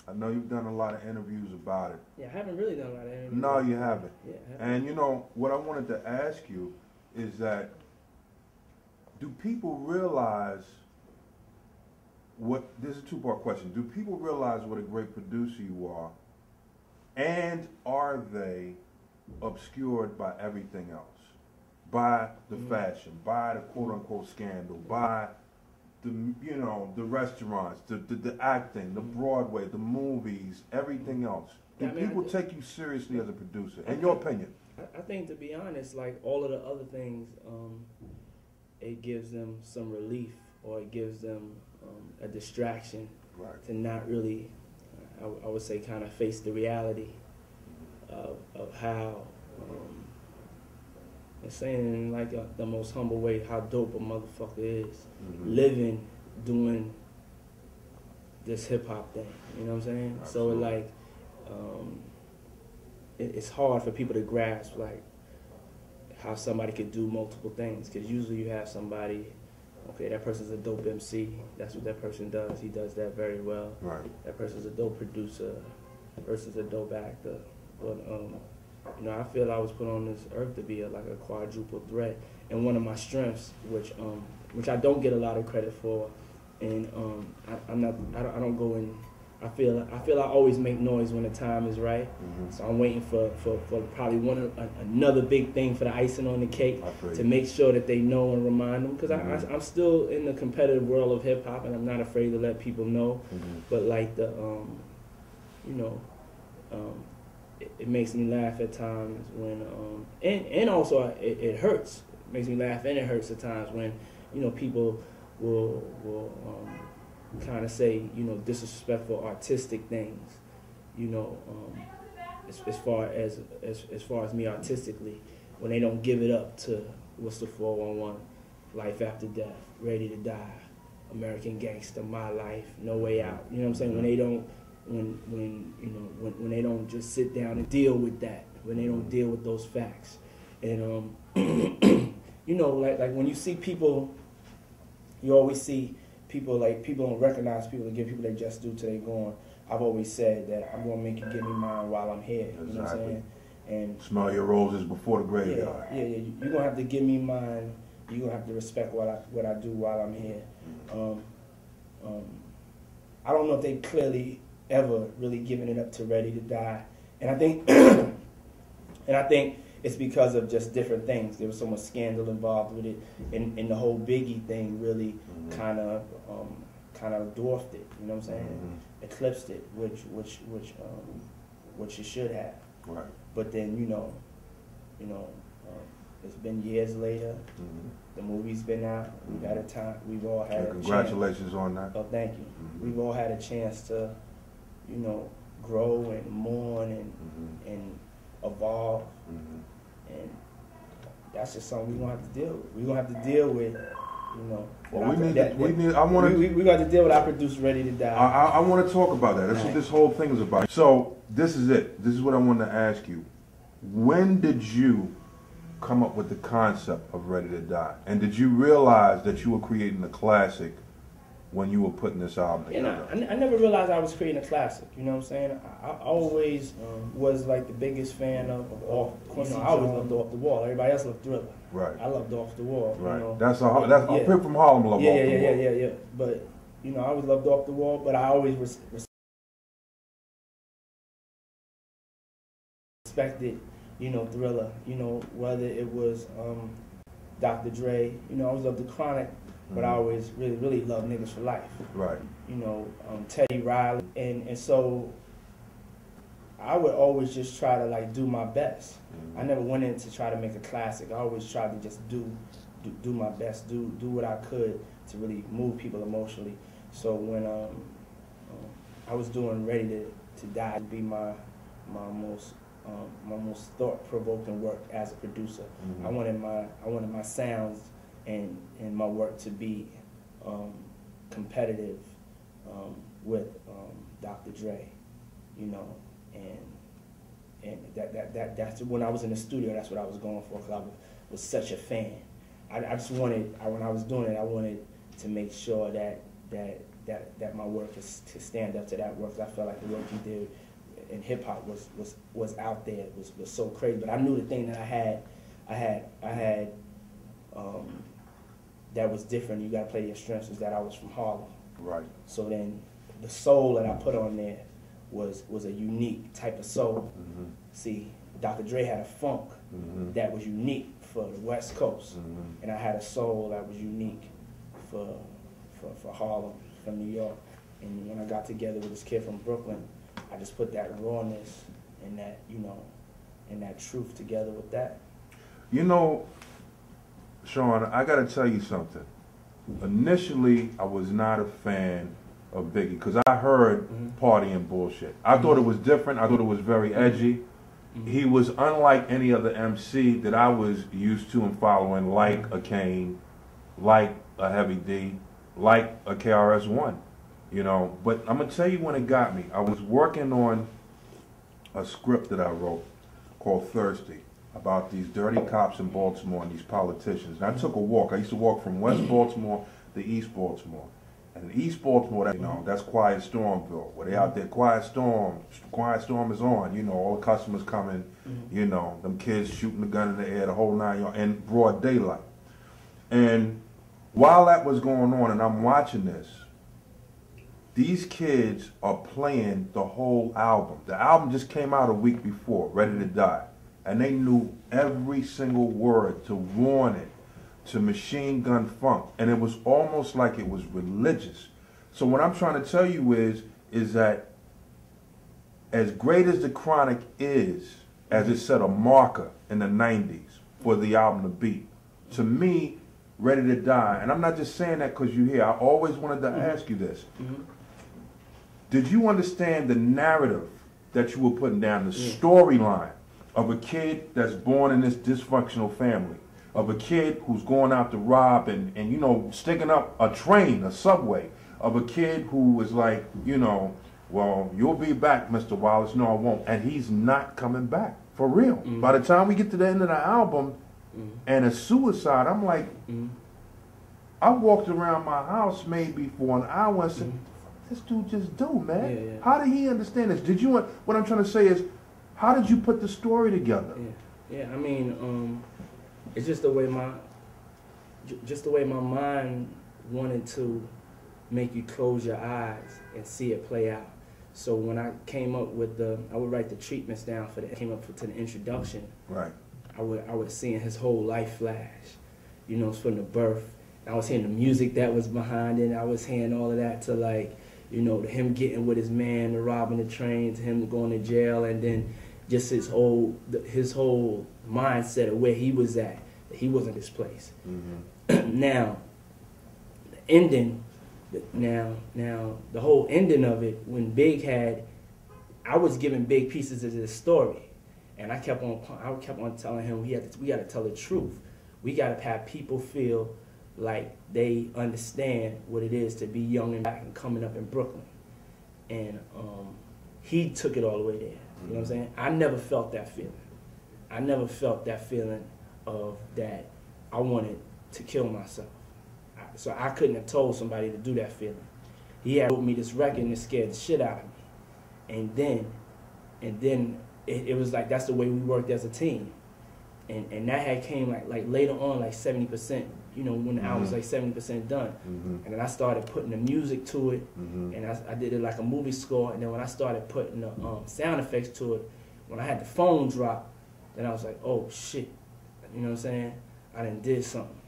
I know you've done a lot of interviews about it. Yeah, I haven't really done a lot of interviews. No, you haven't. Yeah, I haven't. And you know, what I wanted to ask you is that, do people realize this is a two-part question. Do people realize what a great producer you are? And are they obscured by everything else? By the fashion, by the quote-unquote scandal, by the, you know, the restaurants, the acting, the Broadway, the movies, everything else. Do people take you seriously as a producer, in your opinion? I think, to be honest, like all of the other things, it gives them some relief, or it gives them a distraction to not really, I would say, kind of face the reality of how, and saying in like the most humble way, how dope a motherfucker is living, doing this hip hop thing. You know what I'm saying? Absolutely. So like, it's hard for people to grasp like how somebody could do multiple things, because usually you have somebody, okay, that person's a dope MC, that's what that person does, he does that very well. Right. That person's a dope producer, that person's a dope actor. But you know, I feel I was put on this earth to be like a quadruple threat, and one of my strengths, which I don't get a lot of credit for, and I don't go in. I feel I always make noise when the time is right. So I'm waiting for probably another big thing for the icing on the cake to make sure that they know and remind them, because I'm still in the competitive world of hip hop, and I'm not afraid to let people know. But like the you know, it makes me laugh at times when and also it hurts. It makes me laugh and it hurts at times when, you know, people will kind of say, you know, disrespectful artistic things, you know, as far as me artistically, when they don't give it up to what's the 411, Life After Death, Ready to Die, American Gangster, My Life, No Way Out. You know what I'm saying? When they don't, when they don't just sit down and deal with that, when they don't deal with those facts, and you know, like when you see people, you always see people don't recognize people to give people their just due till they gone. I've always said that I'm gonna make you give me mine while I'm here. You know what I'm saying? And smell your roses before the graveyard. Yeah. You're gonna have to give me mine. You're gonna have to respect what I do while I'm here. I don't know if they clearly ever really given it up to Ready to Die, and I think it's because of just different things. There was so much scandal involved with it, and the whole Biggie thing really kind of dwarfed it. You know what I'm saying? Eclipsed it, which it should have. Right. But then you know, it's been years later. The movie's been out. We've had a time. We've all had. So congratulations on that. Oh, thank you. We've all had a chance to, you know, grow and mourn and evolve, and that's just something we're gonna have to deal with. We're gonna have to deal with, you know. Well, we got to deal with our producer Ready to Die. I want to talk about that. That's what this whole thing is about. So this is it. This is what I wanted to ask you. When did you come up with the concept of Ready to Die, and did you realize that you were creating a classic when you were putting this album together? And I never realized I was creating a classic. You know what I'm saying? I always was like the biggest fan of off. You know, I always loved Off the Wall. Everybody else loved Thriller. Right. I loved Off the Wall. Right. You know? That's a pick from Harlem. Love Off the Wall. Yeah. But you know, I always loved Off the Wall. But I always respected, you know, Thriller. You know, whether it was Dr. Dre. You know, I always loved the Chronic. But I always really loved Niggas for Life. Right. You know, Teddy Riley. And so I would always just try to like do my best. I never went in to try to make a classic. I always tried to just do my best, do what I could to really move people emotionally. So when I was doing Ready to Die, to be my most thought-provoking work as a producer. I wanted my sounds and my work to be competitive with Dr. Dre, you know, and that's when I was in the studio. That's what I was going for, because I was such a fan. I just wanted, when I was doing it, I wanted to make sure that that my work is to stand up to that work. I felt like the work he did in hip hop was out there, was so crazy. But I knew the thing that I had that was different. You got to play your strengths. Is that I was from Harlem. Right. So then the soul that I put on there was a unique type of soul. Mm-hmm. See, Dr. Dre had a funk mm-hmm. that was unique for the West Coast, mm-hmm. and I had a soul that was unique for Harlem, from New York. And when I got together with this kid from Brooklyn, I just put that rawness and that, you know, and that truth together with that. You know, Sean, I got to tell you something. Initially, I was not a fan of Biggie because I heard mm-hmm. Party and Bullshit. I mm-hmm. thought it was different. I thought it was very edgy. Mm-hmm. He was unlike any other MC that I was used to and following, like a Kane, like a Heavy D, like a KRS-One, you know. But I'm going to tell you when it got me. I was working on a script that I wrote called Thirsty about these dirty cops in Baltimore and these politicians. And I took a walk. I used to walk from West Baltimore to East Baltimore. And in East Baltimore, you know, that's Quiet Stormville, where they out there, Quiet Storm is on, you know, all the customers coming, you know, them kids shooting the gun in the air, the whole 9 yards, in broad daylight. And while that was going on and I'm watching this, these kids are playing the whole album. The album just came out a week before, Ready to Die. And they knew every single word to Warn It, to Machine Gun Funk. And it was almost like it was religious. So what I'm trying to tell you is that as great as The Chronic is, as it set a marker in the 90s for the album to beat, to me, Ready to Die, and I'm not just saying that because you're here, I always wanted to ask you this. Mm-hmm. Did you understand the narrative that you were putting down, the storyline of a kid that's born in this dysfunctional family, of a kid who's going out to rob and you know, sticking up a train, a subway, of a kid who was like, you know, well, you'll be back, Mr. Wallace. No, I won't. And he's not coming back, for real. Mm-hmm. By the time we get to the end of the album, and a suicide, I'm like, I walked around my house maybe for an hour and said, this dude just do, man. Yeah, yeah. How did he understand this? Did you, what I'm trying to say is, how did you put the story together? Yeah, I mean, it's just the way my mind wanted to make you close your eyes and see it play out. So when I came up with I would write the treatments down for came up to the introduction. Right. I was seeing his whole life flash, you know, from the birth. I was hearing the music that was behind it. I was hearing all of that to, like, you know, to him getting with his man, to robbing the train, to him going to jail, and then just his whole mindset of where he was at. That he wasn't this place. Mm-hmm. Now, the ending. Now the whole ending of it, when Big had, I was giving Big pieces of this story. And I kept on telling him we got to tell the truth. We got to have people feel like they understand what it is to be young and black and coming up in Brooklyn. And he took it all the way there. You know what I'm saying? I never felt that feeling. I never felt that feeling of that I wanted to kill myself. So I couldn't have told somebody to do that feeling. He had wrote me this record and it scared the shit out of me. And then it was like that's the way we worked as a team, and that had came like later on, like 70%. You know, when the album was like 70% done, and then I started putting the music to it, and I did it like a movie score. And then when I started putting the sound effects to it, when I had the phone drop, then I was like, oh shit, you know what I'm saying? I done did something.